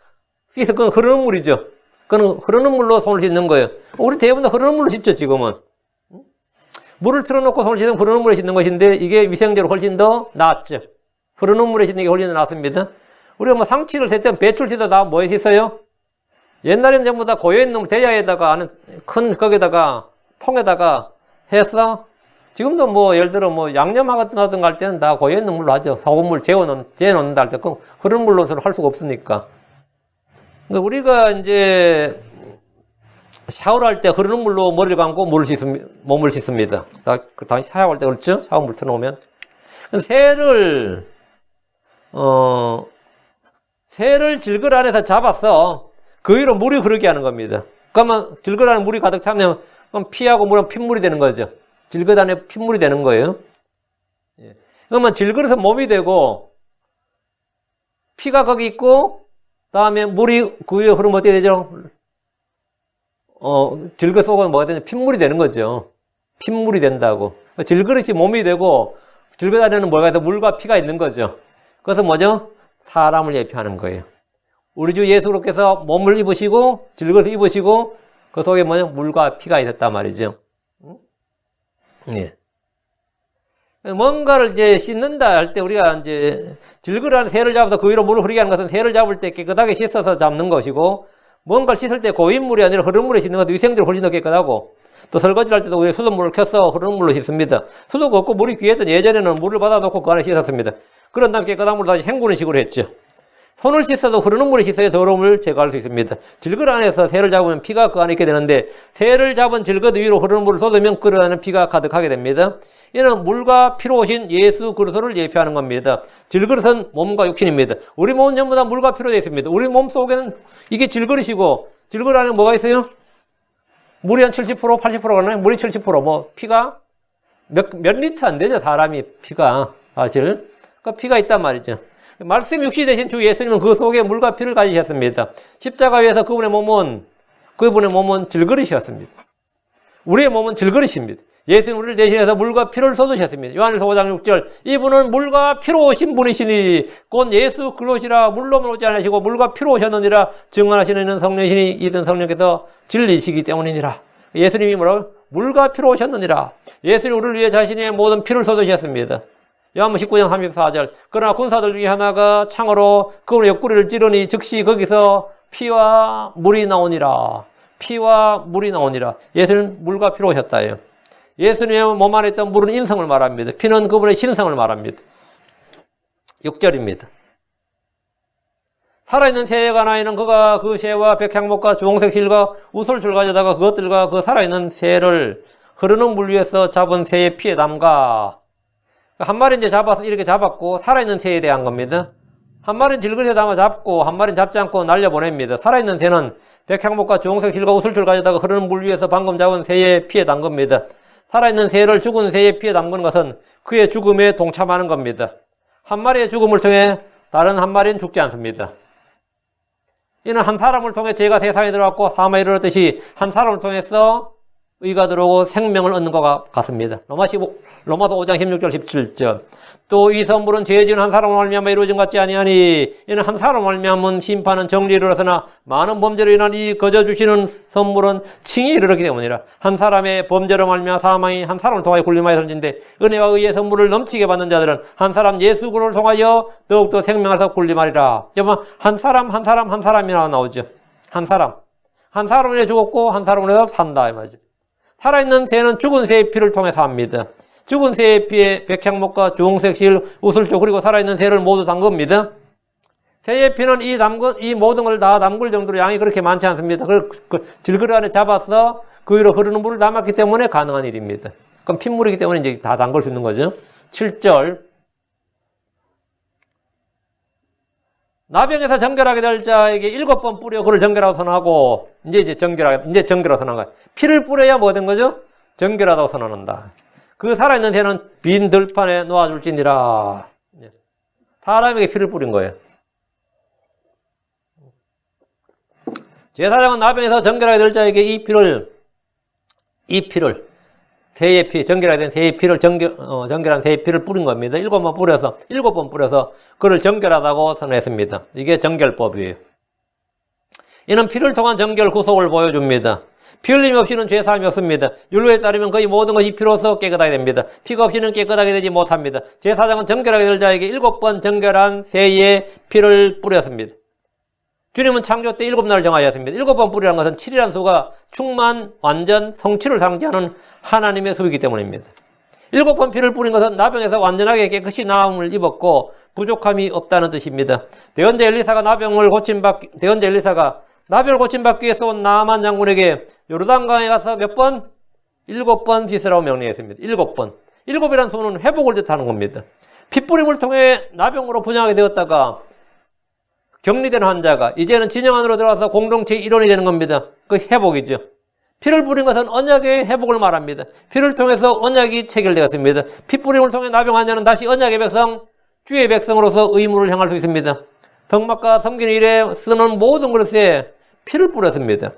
씻어, 그건 흐르는 물이죠. 그건 흐르는 물로 손을 씻는 거예요. 우리 대부분 다 흐르는 물로 씻죠, 지금은. 물을 틀어놓고 손을 씻으면 흐르는 물에 씻는 것인데 이게 위생적으로 훨씬 더 낫죠. 흐르는 물에 씻는 게 훨씬 더 낫습니다. 우리가 뭐 상치를 씻든 배추를 씻어도 다 뭐에 씻어요? 옛날에는 전부 다 고여있는 대야에다가 아는 큰 거기다가 통에다가 해서 지금도 뭐 예를 들어 뭐 양념하든가 할 때는 다 고여있는 물로 하죠. 소금물 재놓는다 할 때 그럼 흐르는 물로서는 할 수가 없으니까. 그러니까 우리가 이제 샤워를 할 때 흐르는 물로 머리를 감고 몸을 씻습니다. 다시 샤워할 때 그렇죠? 샤워물 틀어놓으면. 새를 질글 안에서 잡았어. 그 위로 물이 흐르게 하는 겁니다. 그러면 질글 안에 물이 가득 차면 그럼 피하고 물은 핏물이 되는 거죠. 질글 안에 핏물이 되는 거예요. 그러면 질글에서 몸이 되고 피가 거기 있고 다음에 물이 그 위에 흐르면 어떻게 되죠? 질글 속은 뭐가 되냐? 핏물이 되는 거죠. 핏물이 된다고. 질그릇이 몸이 되고 질그릇 안에는 뭐가 있어? 물과 피가 있는 거죠. 그래서 뭐죠? 사람을 예표하는 거예요. 우리 주 예수 그리스도께서 몸을 입으시고 질그릇을 입으시고 그 속에 뭐냐? 물과 피가 있었단 말이죠. 예. 뭔가를 이제 씻는다 할 때 우리가 이제 질그릇 안에 새를 잡아서 그 위로 물을 흐르게 하는 것은 새를 잡을 때 깨끗하게 씻어서 잡는 것이고 뭔가를 씻을 때 고인물이 아니라 흐르는 물에 씻는 것도 위생적으로 훨씬 더 깨끗하고 또 설거지를 할 때도 우리 수돗물을 켜서 흐르는 물로 씻습니다. 수도가 없고 물이 귀해서 예전에는 물을 받아놓고 그 안에 씻었습니다. 그런 다음 깨끗한 물을 다시 헹구는 식으로 했죠. 손을 씻어도 흐르는 물에 씻어야 더러움을 제거할 수 있습니다. 질그릇 안에서 새를 잡으면 피가 그 안에 있게 되는데 새를 잡은 질그릇 위로 흐르는 물을 쏟으면 그 안에 피가 가득하게 됩니다. 이는 물과 피로 오신 예수 그리스도를 예표하는 겁니다. 질그릇은 몸과 육신입니다. 우리 몸은 전부 다 물과 피로 되어 있습니다. 우리 몸 속에는 이게 질그릇이고 질그릇 안에 뭐가 있어요? 물이 한 70%, 80%가 나요. 물이 70%, 뭐 피가 몇 리터 안 되죠. 사람이 피가 사실. 그 피가 있단 말이죠. 말씀 육시 되신 주 예수님은 그 속에 물과 피를 가지셨습니다. 십자가 위에서 그분의 몸은 질그릇이었습니다. 우리의 몸은 질그릇입니다. 예수님 우리를 대신해서 물과 피를 쏟으셨습니다. 요한일서 5장 6절 이분은 물과 피로 오신 분이시니 곧 예수 그리스도시라 물로만 오지 않으시고 물과 피로 오셨느니라 증언하시는 이는 성령이시니 이든 성령께서 진리시기 때문이니라. 예수님이 뭐라고? 물과 피로 오셨느니라. 예수님 우리를 위해 자신의 모든 피를 쏟으셨습니다. 요한복음 19장 34절 그러나 군사들 중에 하나가 창으로 그분의 옆구리를 찌르니 즉시 거기서 피와 물이 나오니라. 피와 물이 나오니라. 예수님 물과 피로 오셨다예요. 예수님의 몸 안에 있던 물은 인성을 말합니다. 피는 그분의 신성을 말합니다. 6절입니다. 살아있는 새에 관하여는 그가 그 새와 백향목과 주홍색 실과 우솔줄 가져다가 그것들과 그 살아있는 새를 흐르는 물 위에서 잡은 새의 피에 담가. 한 마리는 이제 잡아서 이렇게 잡았고 살아있는 새에 대한 겁니다. 한 마리는 질그릇에 담아 잡고 한 마리는 잡지 않고 날려보냅니다. 살아있는 새는 백향목과 주홍색 실과 우솔줄 가져다가 흐르는 물 위에서 방금 잡은 새의 피에 담은 겁니다. 살아있는 새를 죽은 새의 피에 담그는 것은 그의 죽음에 동참하는 겁니다. 한 마리의 죽음을 통해 다른 한 마리는 죽지 않습니다. 이는 한 사람을 통해 죄가 세상에 들어왔고 사망에 이르렀듯이 한 사람을 통해서 의가 들어오고 생명을 얻는 것과 같습니다. 로마서 5장 16절 17절 또 이 선물은 죄 지은 한 사람을 말미암아 이루어진 것 같지 아니하니 이는 한 사람을 말미암은 심판은 정리에 이르렀으나 많은 범죄로 인한 이 거저 주시는 선물은 칭에 이르렀기 때문이라. 한 사람의 범죄로 말미암아 사망이 한 사람을 통하여 굴림하여 선진데 은혜와 의의 선물을 넘치게 받는 자들은 한 사람 예수 그리스도를 통하여 더욱더 생명하서 굴림하리라. 여러분 한 사람이나 나오죠. 한 사람을 위해 죽었고 한 사람을 위해서 산다 이 말이죠. 살아있는 새는 죽은 새의 피를 통해 삽니다. 죽은 새의 피에 백향목과 주홍색 실, 우슬조 그리고 살아있는 새를 모두 담급니다. 새의 피는 이 모든 걸 다 담글 정도로 양이 그렇게 많지 않습니다. 그 질그릇 안에 잡아서 그 위로 흐르는 물을 담았기 때문에 가능한 일입니다. 그럼 핏물이기 때문에 이제 다 담글 수 있는 거죠. 7절. 나병에서 정결하게 될 자에게 7번 뿌려 그를 정결하다고 선하고, 이제 정결하다고 선한 거야. 피를 뿌려야 뭐 된 거죠? 정결하다고 선언한다. 그 살아있는 새는 빈 들판에 놓아줄지니라. 사람에게 피를 뿌린 거예요. 제사장은 나병에서 정결하게 될 자에게 이 피를, 새의 피, 정결하게 된 새의 피를, 정결한 새의 피를 뿌린 겁니다. 7번 뿌려서 그를 정결하다고 선언했습니다. 이게 정결법이에요. 이는 피를 통한 정결 구속을 보여줍니다. 피 흘림 없이는 죄 사함이 없습니다. 율법에 따르면 거의 모든 것이 피로서 깨끗하게 됩니다. 피가 없이는 깨끗하게 되지 못합니다. 제사장은 정결하게 될 자에게 7번 정결한 새의 피를 뿌렸습니다. 주님은 창조 때 7날을 정하였습니다. 7번 뿌리라는 것은 7이라는 수가 충만, 완전, 성취를 상징하는 하나님의 수이기 때문입니다. 7번 피를 뿌린 것은 나병에서 완전하게 깨끗이 나음을 입었고 부족함이 없다는 뜻입니다. 대언자 엘리사가 나병을 고침받기 위해서 온 나아만 장군에게 요르단강에 가서 몇 번? 7번 씻으라고 명령했습니다. 7번. 7이라는 수는 회복을 뜻하는 겁니다. 핏뿌림을 통해 나병으로 부정하게 되었다가 격리된 환자가 이제는 진영 안으로 들어가서 공동체의 일원이 되는 겁니다. 그 회복이죠. 피를 뿌린 것은 언약의 회복을 말합니다. 피를 통해서 언약이 체결되었습니다. 핏뿌림을 통해 나병 환자는 다시 언약의 백성, 주의 백성으로서 의무를 행할 수 있습니다. 성막과 섬기는 일에 쓰는 모든 것에 피를 뿌렸습니다.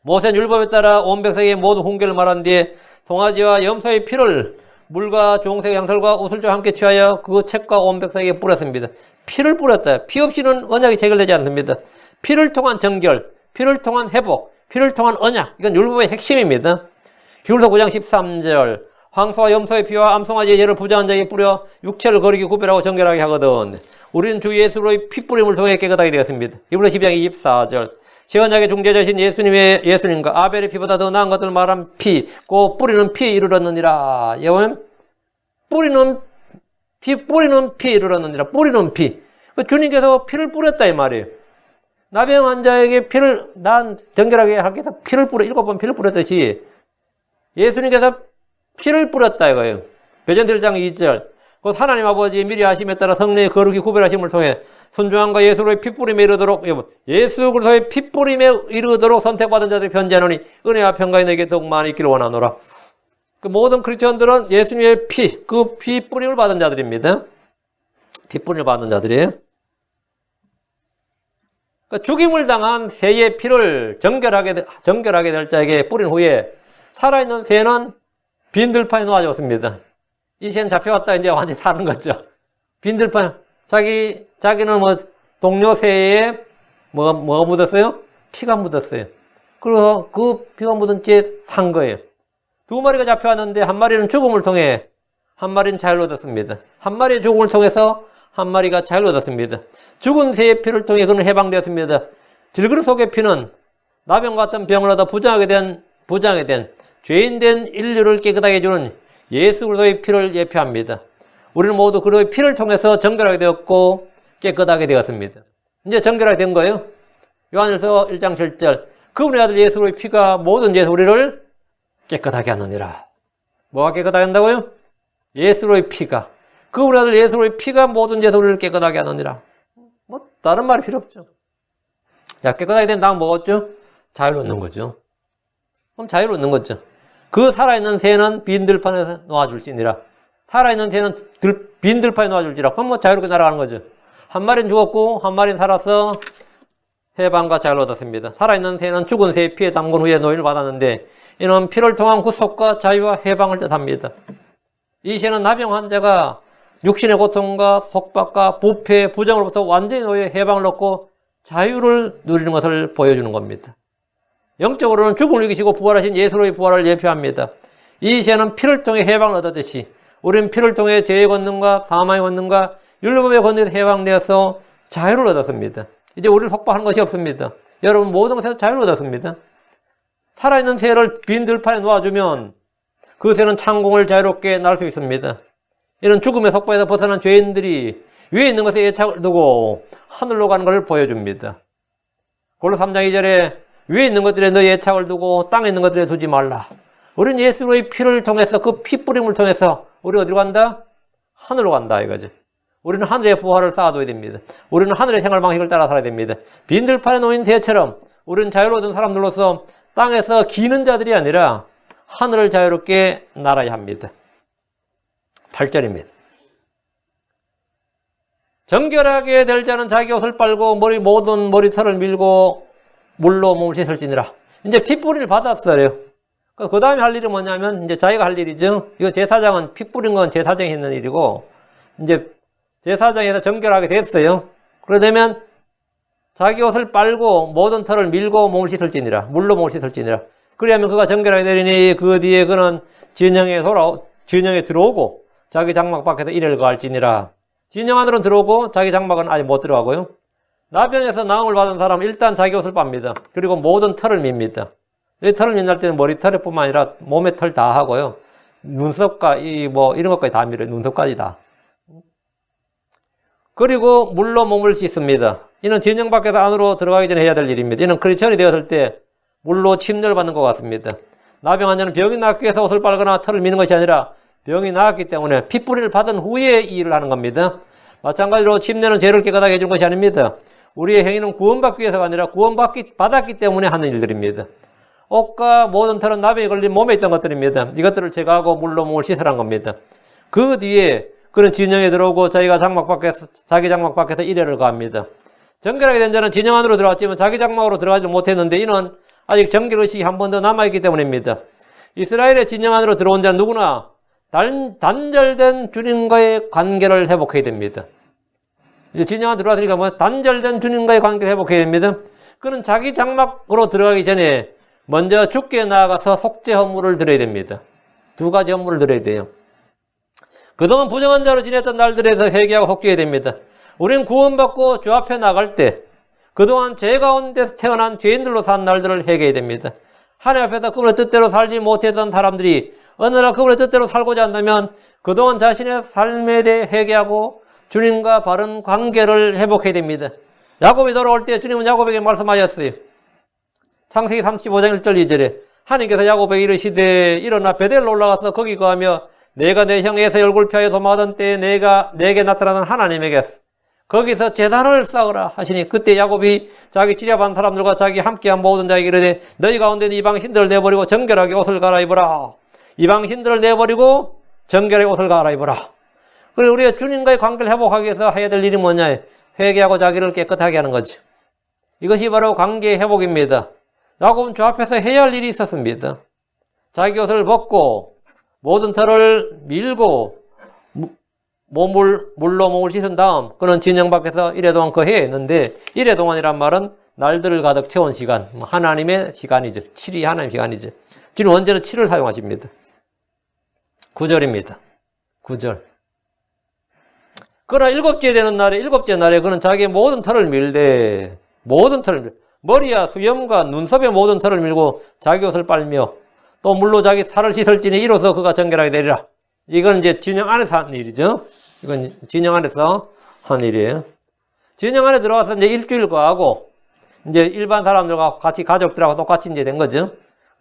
모세는 율법에 따라 온 백성에게 모든 훈계를 말한 뒤에 송아지와 염소의 피를 물과 주홍색 양털과 우슬과 함께 취하여 그 책과 온 백성에게 뿌렸습니다. 피를 뿌렸다. 피 없이는 언약이 체결되지 않습니다. 피를 통한 정결, 피를 통한 회복, 피를 통한 언약. 이건 율법의 핵심입니다. 히브리서 9장 13절. 황소와 염소의 피와 암송아지의 죄를 부정한 자에게 뿌려 육체를 거리기 구별하고 정결하게 하거든. 우리는 주 예수로의 핏뿌림을 통해 깨끗하게 되었습니다. 히브리서 12장 24절. 시언약의 중재자신 예수님과 아벨의 피보다 더 나은 것을 말한 피, 그 뿌리는 피에 이르렀느니라. 여러분, 뿌리는 피에 이르렀느니라. 뿌리는 피. 주님께서 피를 뿌렸다 이 말이에요. 나병 환자에게 난 정결하게 하기 위해서 7번 피를 뿌렸듯이 예수님께서 피를 뿌렸다 이거예요. 베드로전서 1장 2절. 곧 하나님 아버지의 미리 하심에 따라 성령의 거룩히 구별하심을 통해 순종함과 예수로의 핏뿌림에 이르도록, 예수 그리스도의 핏뿌림에 이르도록 선택받은 자들이 편지하노니 은혜와 평강이 내게 더욱 많이 있기를 원하노라. 그 모든 크리스천들은 예수님의 그 핏뿌림을 받은 자들입니다. 핏뿌림을 받은 자들이에요. 그 죽임을 당한 새의 피를 정결하게 될 자에게 뿌린 후에 살아있는 새는 빈 들판에 놓아졌습니다. 이 새는 잡혀왔다 이제 완전히 사는 거죠. 빈 들판. 자기는 동료 새에 뭐가 묻었어요? 피가 묻었어요. 그래서 그 피가 묻은 채 산 거예요. 2마리가 잡혀왔는데 한 마리는 죽음을 통해, 한 마리는 자유를 얻었습니다. 한 마리의 죽음을 통해서 한 마리가 자유를 얻었습니다. 죽은 새의 피를 통해 그는 해방되었습니다. 질그릇 속의 피는 나병 같은 병을 얻어 부정하게 된 죄인된 인류를 깨끗하게 해주는 예수 그리스도의 피를 예표합니다. 우리는 모두 그리스도의 피를 통해서 정결하게 되었고 깨끗하게 되었습니다. 이제 정결하게 된 거예요. 요한일서 1장 7절. 그분의 아들 예수의 피가 모든 죄에서 우리를 깨끗하게 하느니라. 뭐가 깨끗하게 한다고요? 예수의 피가. 그분의 아들 예수의 피가 모든 죄에서 우리를 깨끗하게 하느니라. 다른 말이 필요 없죠. 자, 깨끗하게 된 다음 뭐겠죠? 자유를 얻는 거죠. 그럼 자유를 얻는 거죠. 그 살아있는 새는 빈 들판에 놓아줄지니라. 살아있는 새는 빈 들판에 놓아줄지라. 그럼 자유롭게 날아가는 거죠. 한 마리는 죽었고 한 마리는 살아서 해방과 자유를 얻었습니다. 살아있는 새는 죽은 새의 피에 담근 후에 노임을 받았는데 이는 피를 통한 구속과 자유와 해방을 뜻합니다. 이 새는 나병 환자가 육신의 고통과 속박과 부패, 부정으로부터 완전히 노예 해방을 얻고 자유를 누리는 것을 보여주는 겁니다. 영적으로는 죽음을 이기시고 부활하신 예수로의 부활을 예표합니다. 이 새는 피를 통해 해방을 얻었듯이 우리는 피를 통해 죄의 권능과 사망의 권능과 율법의 권능에서 해방되어서 자유를 얻었습니다. 이제 우리를 속박하는 것이 없습니다. 여러분 모든 것에서 자유를 얻었습니다. 살아있는 새를 빈 들판에 놓아주면 그 새는 창공을 자유롭게 날 수 있습니다. 이런 죽음의 속박에서 벗어난 죄인들이 위에 있는 것에 애착을 두고 하늘로 가는 것을 보여줍니다. 골로새 3장 2절에 위에 있는 것들에 너희 애착을 두고 땅에 있는 것들에 두지 말라. 우리는 예수의 피를 통해서 그 피 뿌림을 통해서 우리 어디로 간다? 하늘로 간다 이거죠. 우리는 하늘의 보화를 쌓아둬야 됩니다. 우리는 하늘의 생활 방식을 따라 살아야 됩니다. 빈들판에 놓인 새처럼 우리는 자유로운 사람들로서 땅에서 기는 자들이 아니라 하늘을 자유롭게 날아야 합니다. 8절입니다. 정결하게 될 자는 자기 옷을 빨고 모든 머리털을 밀고 물로 몸을 씻을지니라. 이제 핏뿌리를 받았어요. 그 다음에 할 일이 뭐냐면 이제 자기가 할 일이죠. 이거 제사장은 피 뿌린 건 제사장이 했는 일이고 이제 제사장에서 정결하게 됐어요. 그러되면 자기 옷을 빨고 모든 털을 밀고 몸을 씻을지니라. 물로 몸을 씻을지니라. 그래야면 그가 정결하게 되리니 그 뒤에 그는 진영에 들어오고 자기 장막 밖에서 이를 거할지니라. 진영 안으로 들어오고 자기 장막은 아직 못 들어가고요. 나병에서 나음을 받은 사람은 일단 자기 옷을 빱니다. 그리고 모든 털을 밉니다. 이 털을 민날 때는 머리털뿐만 아니라 몸의 털 다 하고요. 눈썹과 이런 것까지 다 밀어요. 눈썹까지 다. 그리고 물로 몸을 씻습니다. 이는 진영 밖에서 안으로 들어가기 전에 해야 될 일입니다. 이는 크리스천이 되었을 때 물로 침례를 받는 것 같습니다. 나병 환자는 병이 낫기 위해서 옷을 빨거나 털을 미는 것이 아니라 병이 나았기 때문에 핏뿌리를 받은 후에 이 일을 하는 겁니다. 마찬가지로 침례는 죄를 깨끗하게 해주는 것이 아닙니다. 우리의 행위는 구원받기 위해서가 아니라 받았기 때문에 하는 일들입니다. 옷과 모든 털은 나병에 걸린 몸에 있던 것들입니다. 이것들을 제거하고 물로 몸을 씻으란 겁니다. 그 뒤에 그는 진영에 들어오고 자기 장막 밖에서 이래를 가합니다. 정결하게 된 자는 진영 안으로 들어왔지만 자기 장막으로 들어가지 못했는데 이는 아직 정결의식이 한 번 더 남아있기 때문입니다. 이스라엘의 진영 안으로 들어온 자는 누구나 단절된 주님과의 관계를 회복해야 됩니다. 이제 진영 안으로 들어왔으니까 단절된 주님과의 관계를 회복해야 됩니다. 그는 자기 장막으로 들어가기 전에 먼저 주께 나아가서 속죄 헌물을 드려야 됩니다. 두 가지 헌물을 드려야 돼요. 그동안 부정한 자로 지냈던 날들에서 회개하고 속죄해야 됩니다. 우리는 구원받고 주 앞에 나갈 때 그동안 죄 가운데서 태어난 죄인들로 산 날들을 회개해야 됩니다. 하나님 앞에서 그분의 뜻대로 살지 못했던 사람들이 어느 날 그분의 뜻대로 살고자 한다면 그동안 자신의 삶에 대해 회개하고 주님과 바른 관계를 회복해야 됩니다. 야곱이 돌아올 때 주님은 야곱에게 말씀하셨어요. 창세기 35장 1절 2절에 하나님께서 야곱에게 이르시되 일어나 베델로 올라가서 거기 거하며 내가 내 형 에서의 얼굴 피하여 도망하던 때에 내게 나타나는 하나님에게 거기서 제단을 쌓으라 하시니 그때 야곱이 자기 지잡한 사람들과 자기 함께한 모든 자에게 이르되 너희 가운데 이방 흰들을 내버리고 정결하게 옷을 갈아입으라. 이방 흰들을 내버리고 정결하게 옷을 갈아입으라. 그리고 우리가 주님과의 관계를 회복하기 위해서 해야 될 일이 뭐냐? 회개하고 자기를 깨끗하게 하는 거죠. 이것이 바로 관계 회복입니다. 야곱은 주 앞에서 해야 할 일이 있었습니다. 자기 옷을 벗고 모든 털을 밀고 물로 몸을 씻은 다음 그는 진영 밖에서 이래 동안 그 해야 했는데 이래 동안이란 말은 날들을 가득 채운 시간, 하나님의 시간이죠. 7이 하나님의 시간이죠. 주님 언제나 7을 사용하십니다. 9절입니다. 9절. 그러나 일곱째 날에 그는 자기의 모든 털을 밀되 머리와 수염과 눈썹의 모든 털을 밀고 자기 옷을 빨며 또 물로 자기 살을 씻을지니 이로써 그가 정결하게 되리라. 이건 이제 진영 안에서 한 일이죠. 이건 진영 안에서 한 일이에요. 진영 안에 들어와서 이제 일주일 거하고 이제 일반 사람들과 같이 가족들하고 똑같이 이제 된 거죠.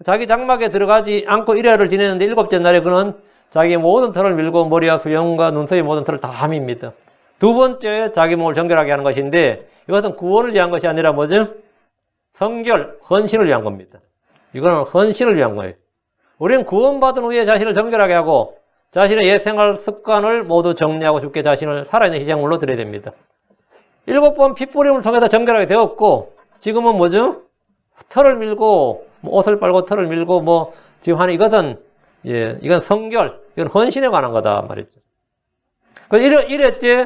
자기 장막에 들어가지 않고 일회를 지내는데 일곱째 날에 그는 자기의 모든 털을 밀고 머리와 수염과 눈썹의 모든 털을 다 밉니다. 두 번째 자기 몸을 정결하게 하는 것인데 이것은 구원을 위한 것이 아니라 뭐죠? 성결, 헌신을 위한 겁니다. 이거는 헌신을 위한 거예요. 우리는 구원받은 후에 자신을 정결하게 하고 자신의 옛 생활 습관을 모두 정리하고 주께 자신을 살아있는 희생물로 드려야 됩니다. 7번 핏뿌림을 통해서 정결하게 되었고 지금은 뭐죠? 털을 밀고 옷을 빨고 털을 밀고 지금 하는 이것은 이건 성결, 이건 헌신에 관한 거다 말이죠. 그래서 이랬지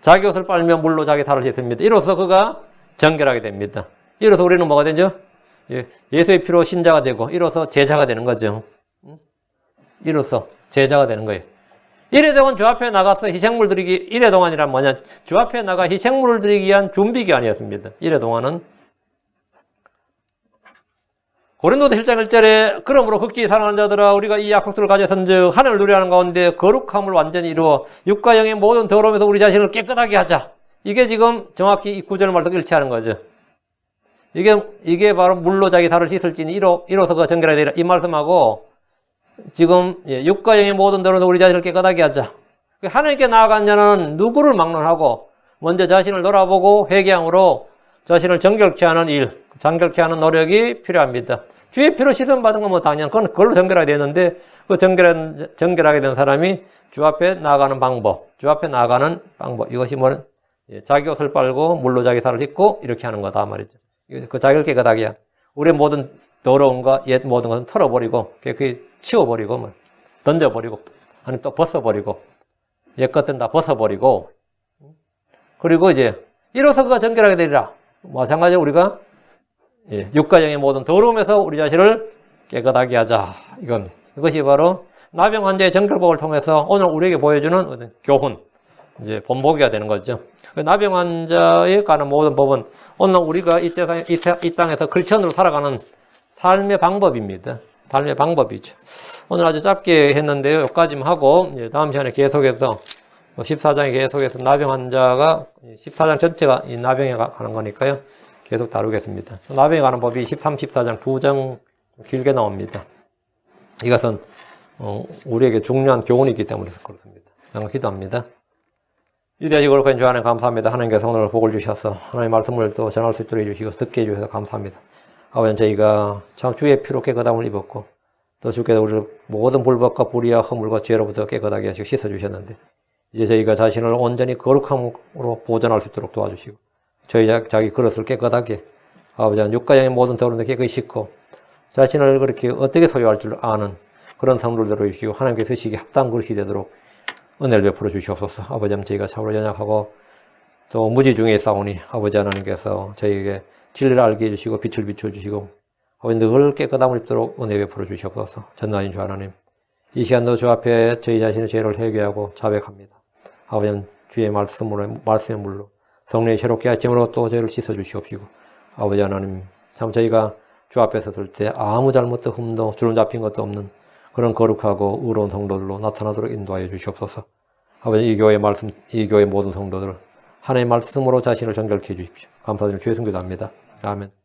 자기 옷을 빨며 물로 자기 살을 씻습니다. 이로써 그가 정결하게 됩니다. 이로써 우리는 뭐가 되죠? 예수의 피로 신자가 되고 이로써 제자가 되는 거죠. 이로써 제자가 되는 거예요. 이래 동안 주 앞에 나가서 희생물 드리기, 이래 동안이란 뭐냐? 주 앞에 나가 희생물을 드리기 위한 준비 기간이었습니다. 이래 동안은. 고린도서 1장 1절에 그러므로 극진히 사랑하는 자들아 우리가 이 약속들을 가졌은즉 하늘을 누려하는 가운데 거룩함을 완전히 이루어 육과 영의 모든 더러움에서 우리 자신을 깨끗하게 하자. 이게 지금 정확히 이 구절 말도 일치하는 거죠. 이게 바로 물로 자기 살을 씻을지니 이로서 그 정결하게 되리라. 이 말씀하고 지금 육과 영의 모든 대로도 우리 자신을 깨끗하게 하자. 하나님께 나아간 자는 누구를 막론하고 먼저 자신을 돌아보고 회개함으로 자신을 정결케 하는 일, 정결케 하는 노력이 필요합니다. 주의 피로 씻음 받은 건 뭐 당연, 그걸로 정결하게 되는데 그 정결하게 된 사람이 주 앞에 나아가는 방법, 이것이 뭐는 자기 옷을 빨고 물로 자기 살을 씻고 이렇게 하는 거다 말이죠. 그 자기를 깨끗하게 우리의 모든 더러움과 옛 모든 것은 털어버리고 깨끗이 치워버리고 던져버리고 아니면 또 벗어버리고 옛 것들은 다 벗어버리고 그리고 이제 이로써 그가 정결하게 되리라. 마찬가지로 우리가 육과 영의 모든 더러움에서 우리 자신을 깨끗하게 하자. 이것이 바로 나병 환자의 정결법을 통해서 오늘 우리에게 보여주는 교훈, 이제 본보기가 되는 거죠. 나병 환자에 관한 모든 법은 오늘 우리가 이 땅에서 크리스천으로 살아가는 삶의 방법입니다. 삶의 방법이죠. 오늘 아주 짧게 했는데요. 여기까지만 하고 다음 시간에 계속해서 14장에 계속해서 나병 환자가 14장 전체가 이 나병에 관한 거니까요. 계속 다루겠습니다. 나병에 관한 법이 13, 14장 두 장 길게 나옵니다. 이것은 우리에게 중요한 교훈이기 때문에 그렇습니다. 기도합니다. 위대하시고 거룩한 주 하나님 감사합니다. 하나님께서 오늘 복을 주셔서 하나님의 말씀을 또 전할 수 있도록 해주시고 듣게 해주셔서 감사합니다. 아버지 저희가 참 주의 피로 깨끗함을 입었고 또 주께서 우리를 모든 불법과 불의와 허물과 죄로부터 깨끗하게 하시고 씻어주셨는데 이제 저희가 자신을 온전히 거룩함으로 보존할 수 있도록 도와주시고 저희 자기 그릇을 깨끗하게 아버지 육과 영의 모든 더러움을 깨끗이 씻고 자신을 그렇게 어떻게 소유할 줄 아는 그런 성도들로 주시고 하나님께서 쓰시기에 합당한 그릇이 되도록 은혜를 베풀어 주시옵소서. 아버지 저희가 참으로 연약하고 또 무지 중에 싸우니 아버지 하나님께서 저희에게 진리를 알게 해주시고 빛을 비춰주시고 아버지 늘 깨끗함을 입도록 은혜 베풀어 주시옵소서. 전능하신 주 하나님 이 시간도 주 앞에 저희 자신의 죄를 회개하고 자백합니다. 아버지 주의 말씀의 물로 성령의 새롭게 하심으로 또 저희를 씻어 주시옵시고 아버지 하나님 참 저희가 주 앞에 섰을 때 아무 잘못도 흠도 주름 잡힌 것도 없는 그런 거룩하고 의로운 성도들로 나타나도록 인도하여 주시옵소서. 아버지 이 교회 모든 성도들 하나님의 말씀으로 자신을 정결케 해 주십시오. 감사드리며 주의 성교도 합니다. 아멘.